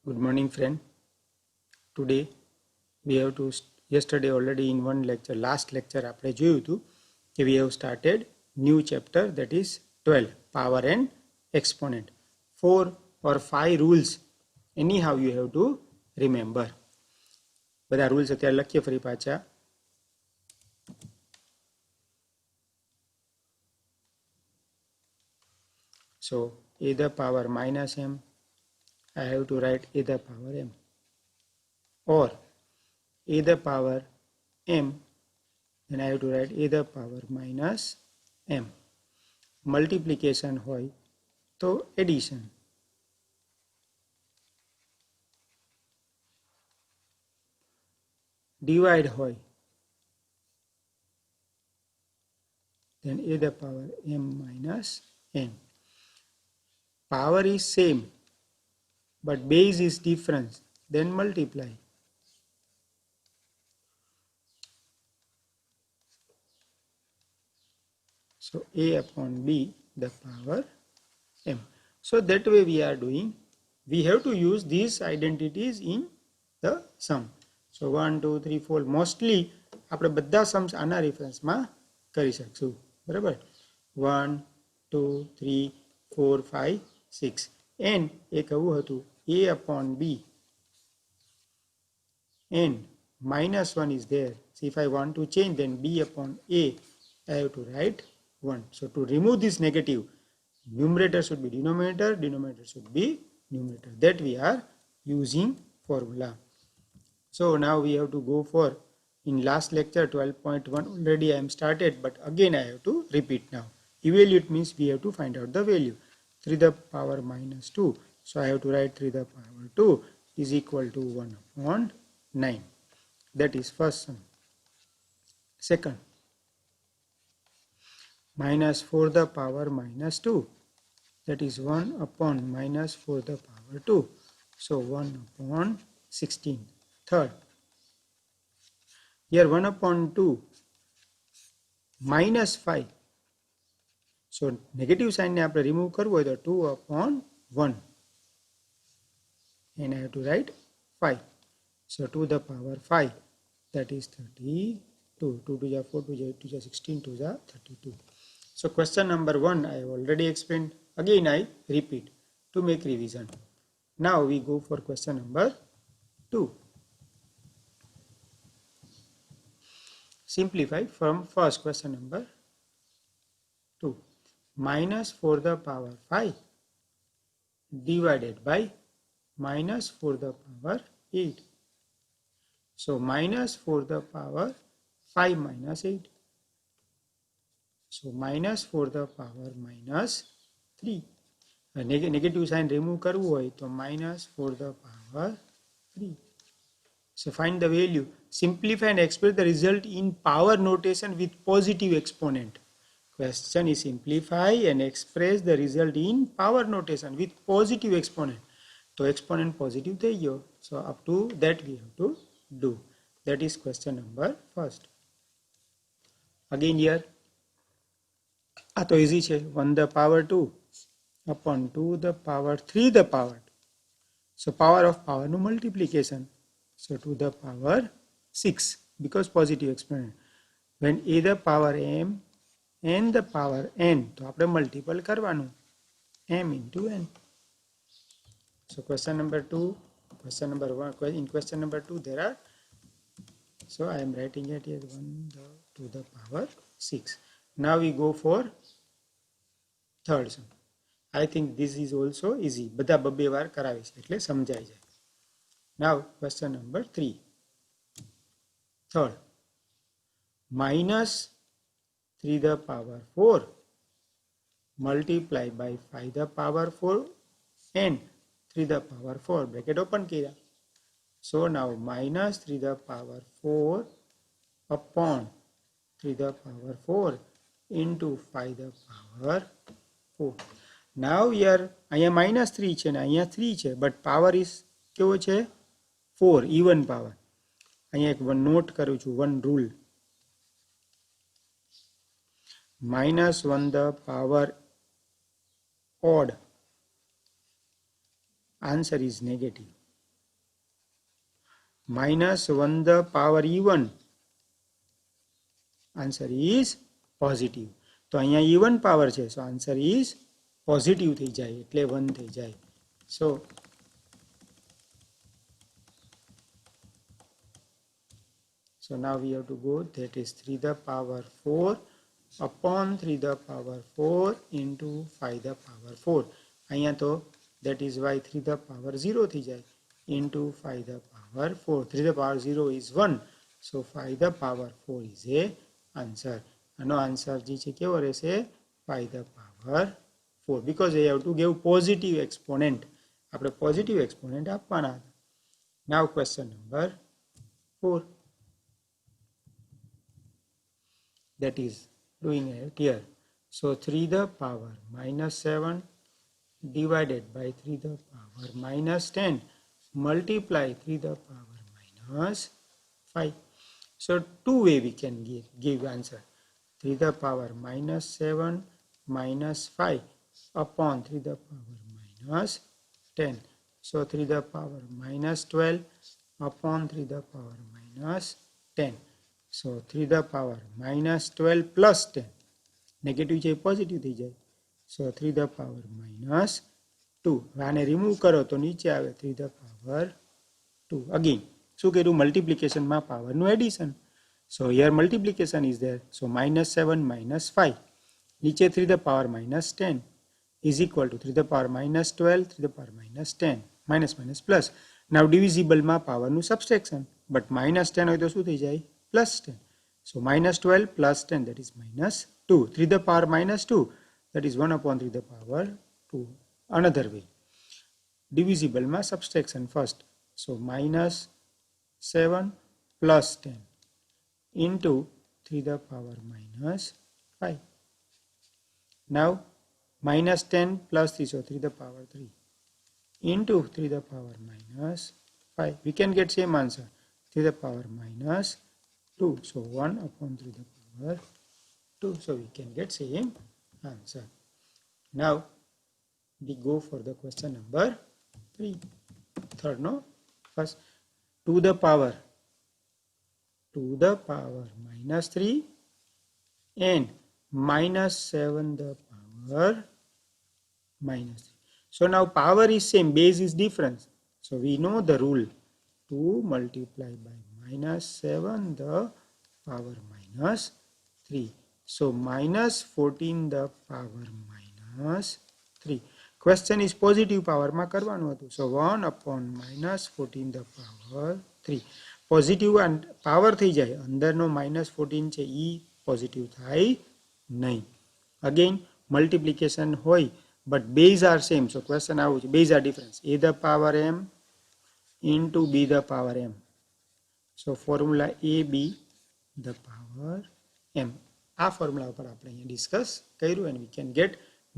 Good morning, friend. Today we have to yesterday already in one lecture, last lecture આપણે જોયું હતું કે we have started new chapter, that is 12, power and exponent. 4 or 5 rules anyhow you have to remember. બધા rules અત્યારે લખીએ ફરી પાછા. So a the power minus m, I have to write a the power m, or a the power m, then I have to write a the power minus m. Multiplication hoy to addition. Divide hoy then a the power m minus n. Power is same but base is different, then multiply. So a upon b the power m. So that way we are doing. We have to use these identities in the sum. So 1, 2, 3, 4 mostly આપણે બધા sums આના રેફરન્સમાં કરી શકશું. બરાબર? 1, 2, 3, 4, 5, 6. n એ કવું હતું a upon b. n minus 1 is there. So if I want to change, then b upon a, I have to write 1. So to remove this negative, numerator should be denominator, denominator should be numerator. That we are using formula. So now we have to go for, in last lecture 12.1 already I am started, but again I have to repeat now. Evaluate means we have to find out the value. 3 the power minus 2. So I have to write 3 the power 2 is equal to 1 upon 9. That is first sum. Second, minus 4 the power minus 2. That is 1 upon minus 4 the power 2. So 1 upon 16. Third, here 1 upon 2 minus 5. So negative sign ne આપણે remove કરવું હોય તો 2 upon 1. And I have to write 5. So 2 the power 5. That is 32. 2 to the 4 to the 8 to the 16 to the 32. So question number 1 I have already explained. Again I repeat to make revision. Now we go for question number 2. Simplify from first question number 2. Minus 4 the power 5 divided by minus 4 the power 8. So minus 4 the power 5 minus 8. So minus 4 the power minus 3. Negative sign remove કરવું હોય તો minus 4 the power 3. So find the value. Simplify and express the result in power notation with positive exponent. Question is simplify and express the result in power notation with positive exponent. So exponent positive થઈ ગયો. So up to that we have to do. That is question number first. Again here, આ તો easy છે. 1 the power 2 upon 2 the power 3 the power 2. So power of power no multiplication. So to the power 6 because positive exponent. When a the power m and the power n, તો આપણે multiple કરવાનું m into n. So question number 2, question number 1. In question number 2 there are, so I am writing it here 1 to the power 6. Now we go for third sum. I think this is also easy. બધા બબ્બે વાર કરાવે છે એટલે સમજાઈ જાય. Now question number 3. Third, minus 3 the power 4 multiply by 5 the power 4 and 3 the power 4. Bracket open किया. So now minus 3 the power 4 upon 3 the power 4 into 5 the power 4. Now here અહીંયા minus 3 છે ને અહીંયા 3 છે, but power is કેવો છે? 4 even power. અહીંયા એક નોટ કરું છું, one rule. Minus 1 the power odd, answer is negative. minus 1 the power even. Answer is positive. તો અહીંયા even power છે, so answer is positive થઈ જાય એટલે 1 થઈ જાય. So now we have to go, that is 3 the power 4 upon 3 the power 4 into 5 the power 4. અહીંયા તો that is why 3 the power 0 થઈ જાય into 5 the power 4. 3 the power 0 is 1. So 5 the power 4 is a answer. આનો answer જે છે કેવો રહેશે 5 the power 4 because they have to give positive exponent. આપણે positive exponent આપવાના હતા. Now question number 4. That is doing it here. So 3 the power minus 7 divided by 3 the power minus 10 multiply 3 the power minus 5. So two way we can give answer. 3 the power minus 7 minus 5 upon 3 the power minus 10. So 3 the power minus 12 upon 3 the power minus 10. So 3 the power minus 12 plus 10. Negative છે positive થઈ જાય. So 3 the power minus 2. આને remove કરો તો નીચે આવે 3 the power 2. Again, શું કર્યું multiplication માં power નું addition. So here multiplication is there. So minus 7 minus 5. નીચે 3 the power minus 10 is equal to 3 the power minus 12, 3 the power minus 10. Minus minus plus. Now divisible માં power નું subtraction. But minus 10 હોય તો શું થઈ જાય? Plus 10. So minus 12 plus 10, that is minus 2. 3 the power minus 2, that is 1 upon 3 the power 2. Another way. Divisible ma subtraction first. So minus 7 plus 10 into 3 the power minus 5. Now minus 10 plus 3, so 3 the power 3 into 3 the power minus 5. We can get same answer. 3 the power minus 2. So 1 upon 3 the power 2. So we can get same answer. Now we go for the question number 3. Third, no? First, 2 the power minus 3 and minus 7 the power minus 3. So now power is same, base is different. So we know the rule. 2 multiply by minus 7 the power minus 3. So minus 14 the power minus 3. Question is positive power માં કરવાનું હતું. So 1 upon minus 14 the power 3. Positive and power થઈ જાય. અંદરનો minus 14 છે એ positive થાય નહીં. Again multiplication હોય but base are same. So question આવું છે. Base are different. A the power m into b the power m. So formula AB the power m. આ formula ઉપર આપણે અહીંયા discuss કર્યું and we can get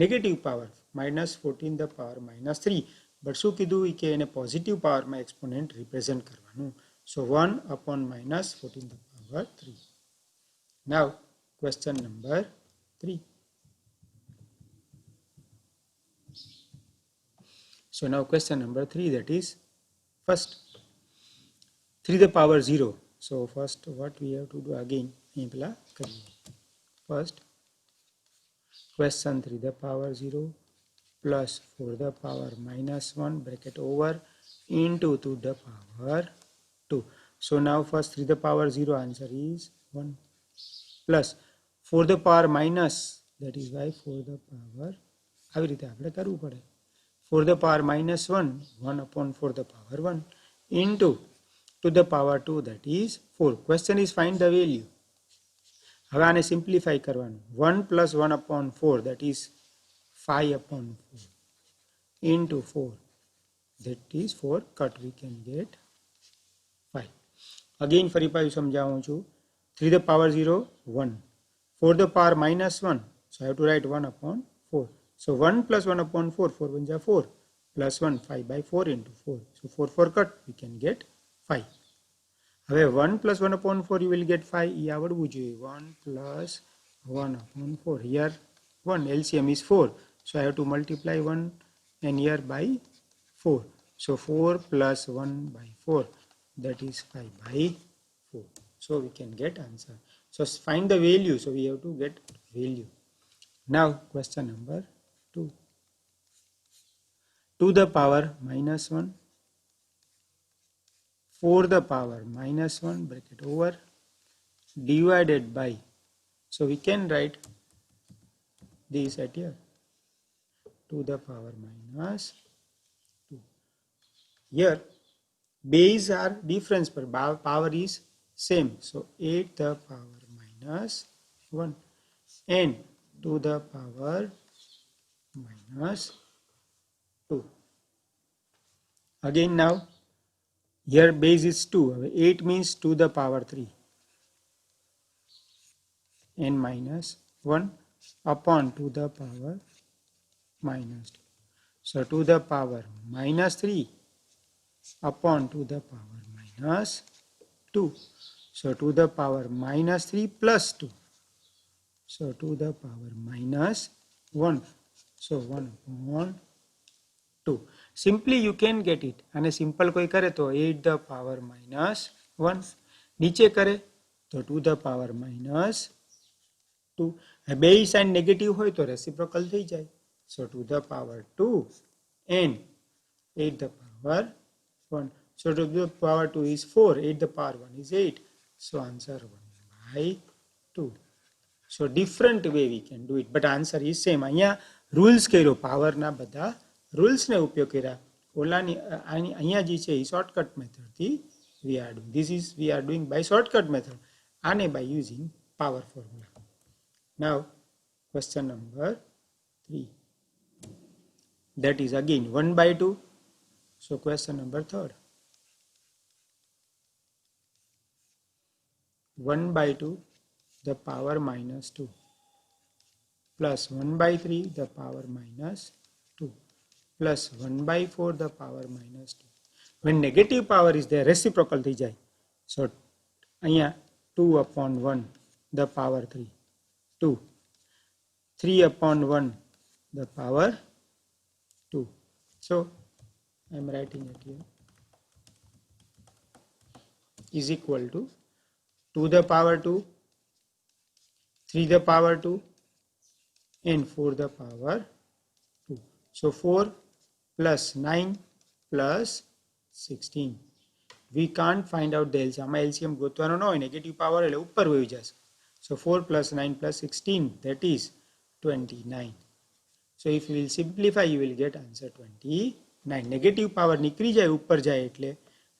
negative power minus 14 the power minus 3. But શું કીધું કે એને positive power માં exponent represent કરવાનું. So 1 upon minus 14 the power 3. Now question number 3. So now question number 3, that is first 3 the power 0. So first what we have to do again, first question 3 the power 0 plus 4 the power minus 1 bracket over into 2 the power 2. So now first 3 the power 0 answer is 1 plus 4 the power minus, that is why 4 the power આવી રીતે આપણે કરવું પડે. 4 the power minus 1, 1 upon 4 the power 1 into to the power 2, that is 4. Question is find the value. હવે આને simplify કરવાનું. 1 plus 1 upon 4, that is 5 upon 4 into 4, that is 4 cut, we can get 5. Again ફરી પાછું સમજાવું છું. 3 the power 0, 1. 4 the power minus 1, so I have to write 1 upon 4. So 1 plus 1 upon 4, 4 1 is 4, plus 1, 5 by 4 into 4. So 4 4 cut, we can get 5. હવે 1 plus 1 upon 4 you will get 5. એ આવડવું જોઈએ. 1 plus 1 upon 4. Here 1, LCM is 4. So I have to multiply 1 and here by 4. So 4 plus 1 by 4. that is 5 by 4. So we can get answer. So find the value. So we have to get value. Now question number 2. To the power minus 1, 4 the power minus 1 bracket over divided by. So we can write this at here. To the power minus 2. Here base are difference but power is same. So 8 the power minus 1 and to the power minus 2. Again now here base is 2. 8 means to the power 3 and minus 1 upon to the power minus 2. So to the power minus 3 upon to the power minus 2. So to the power minus 3 plus 2. So to the power minus 1. So 1 upon 2. Simply you can get it. અને simple કોઈ કરે તો 8 the power minus 1. નીચે કરે તો 2 the power minus 2. બે sign negative હોય તો રેસિપ્રોકલ થઈ જાય. So 2 the power 2 and 8 the power 1. So 2 the power 2 is 4. 8 the power 1 is 8. So answer 1 by 2. So different way we can do it. But answer is same. અહીંયા rules કર્યો. પાવરના બધા રૂલ્સને ઉપયોગ કર્યા. ઓલાની અહીંયા જે છે એ shortcut મેથડથી we are doing. This is we are doing by shortcut method. આને by using power formula. Now question number 3. That is again 1 by 2. So question number 3. 1 by 2 the power minus 2 plus 1 by 3 the power minus 2 plus 1 by 4 the power minus 2. When negative power is there, reciprocal thi jai. So અહીંયા 2 upon 1 the power 3. 2. 3 upon 1 the power 2. So I am writing it here is equal to 2 the power 2, 3 the power 2 and 4 the power 2. So 4 plus 9 plus 16. We can't find out the LCM. LCM ગોતવાનો ન હોય, negative power એટલે ઉપર વહી જશે. So 4 plus 9 plus 16 that is 29. So if you will simplify you will get answer 29. Negative power નીકળી જાય ઉપર જાય એટલે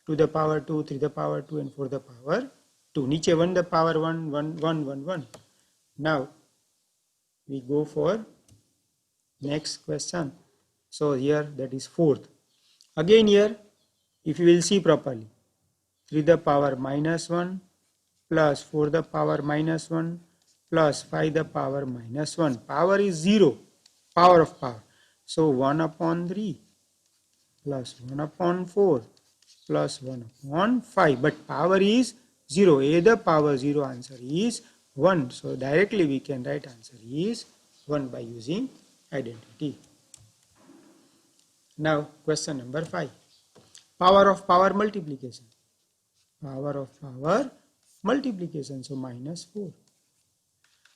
2 the power 2, 3 the power 2 and 4 the power 2. નીચે 1 the power 1, 1, 1, 1, 1. Now we go for next question. So here that is 4th. Again here if you will see properly 3 the power minus 1 plus 4 the power minus 1 plus 5 the power minus 1. Power is 0. Power of power. So 1 upon 3 plus 1 upon 4 plus 1 upon 5. But power is 0. A the power 0 answer is 1. So directly we can write answer is 1 by using identity. Now question number 5. Power of power multiplication. Power of power multiplication. So minus 4.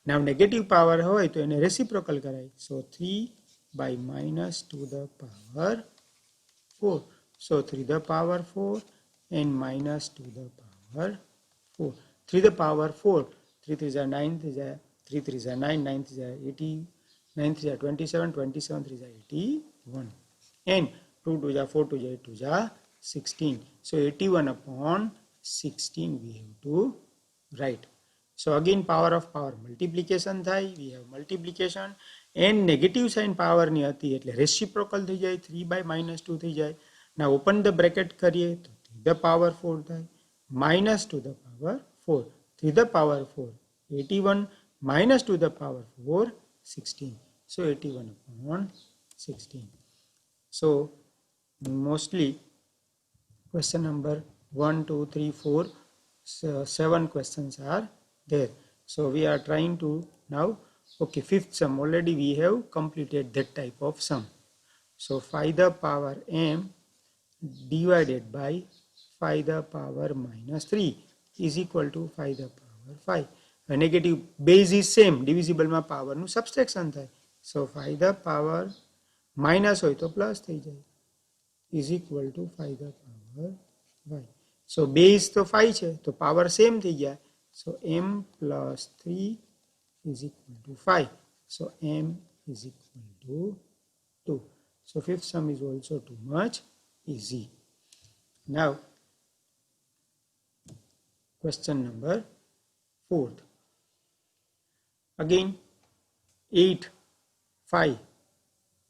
Now negative power હોય તો એને reciprocal કરાય. So 3 by minus to the power 4. So 3 the power 4 and minus to the power 4. 3 the power 4. 3 3 is 9, 3 3 is 9, 9 3 is 80, 9 3 is 27, 27 3 is 81. And 2 2 is 4 2 is 8 2 is 16. So 81 upon 16 we have to write. So again power of power multiplication થાય. We have multiplication and negative sign power ની હતી એટલે reciprocal થઈ જાય. 3 by minus 2 થઈ જાય. Now open the bracket કરીએ તો 3 the power 4 થાય minus to the power 4. 3 the power 4 81 minus to the power 4 16. So 81 upon 16. So mostly question number 1, 2, 3, 4, 7 questions are there. So we are trying to now, okay, fifth sum already we have completed that type of sum. So 5 the power m divided by 5 the power minus 3 is equal to 5 the power 5. Negative base is same, divisible માં power નું subtraction થાય. So 5 the power minus હોય તો plus થઈ જાય, is equal to 5 the power 5. So base તો 5 છે તો power same થઈ ગયા. So m plus 3 is equal to 5. So m is equal to 2. So fifth sum is also too much easy. Now question number 4th. Again 8, 5,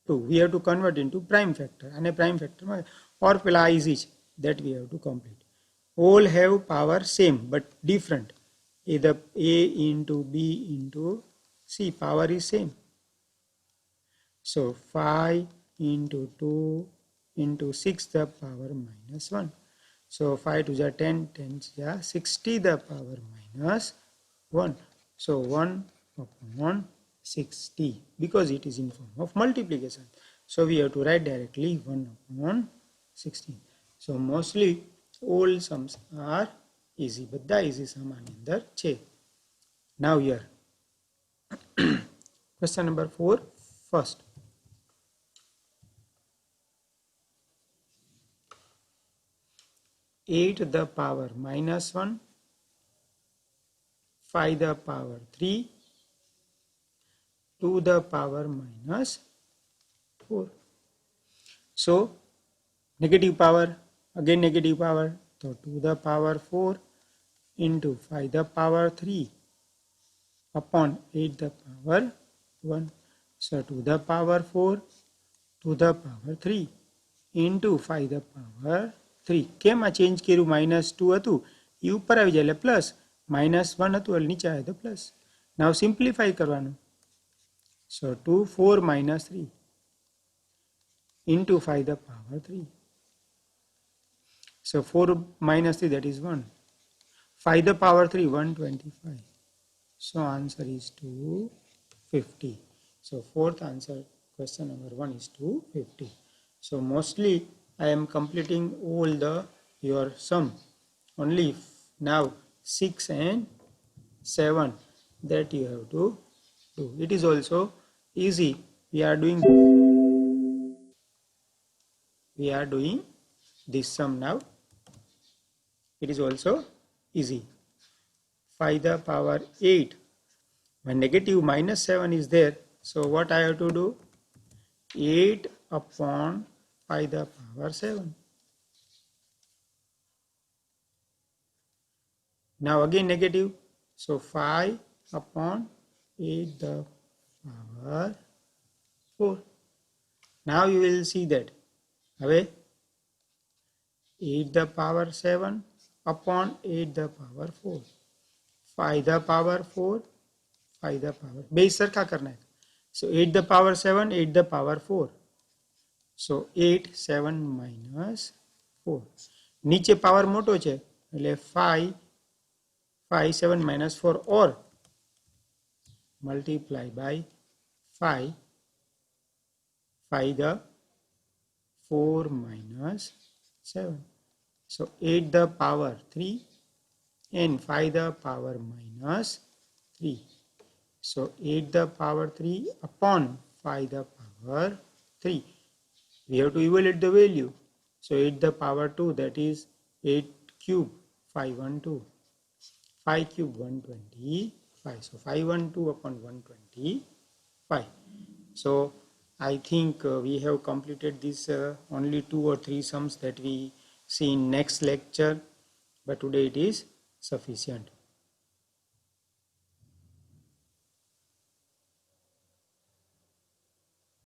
2. We have to convert into prime factor. And a prime factor or pela easy that we have to complete. All have power same but different. Either a into b into c, power is same. So 5 into 2 into 6 the power minus 1. So 5 to the 10, 10 the 60 the power minus 1. So 1 upon 60 because it is in form of multiplication. So we have to write directly 1 upon 16. So mostly all sums are easy, but the easy sum another che. Now here question number 4 first. 8 the power minus 1, 5 the power 3, 2 the power minus 4. So negative power, again negative power, so 2 the power 4 into 5 the power 3 upon 8 the power 1. So 2 the power 4, 2 the power 3 into 5 the power 3. કેમ આ change કર્યું? -2 હતું એ ઉપર આવી જાય એટલે plus, -1 હતું એટલે નીચે આવે તો પ્લસ. નાવ સિમ્પ્લિફાઈ કરવાનું. સો 2 4 minus 3 into 5 the power 3. So 4 minus 3 that is 1. 5 the power 3 125. So answer is 250. So fourth answer question number 1 is 250. So mostly I am completing all the your sum. Only now 6 and 7 that you have to do. It is also easy. We are doing this sum now. It is also easy. 5 the power 8. When negative -7 is there, so what I have to do? 8 upon 5 the power 7. Now again negative, so 5 upon 8 the power 4. Now you will see that away 8 the power 7 upon 8 the power 4. 5 the power 4, 5 the power base सरखा करना है. So 8 the power 7, 8 the power 4. So 8 7 minus 4. नीचे power मोटो છે એટલે 5 5 7 minus 4 or multiply by 5 5 the 4 minus 7. So 8 the power 3 and 5 the power minus 3. So 8 the power 3 upon 5 the power 3. We have to evaluate the value. So 8 the power 2, that is 8 cube 512. 5 cube 125. So 512 upon 125. So I think we have completed this only 2 or 3 sums that we see in next lecture. But today it is sufficient.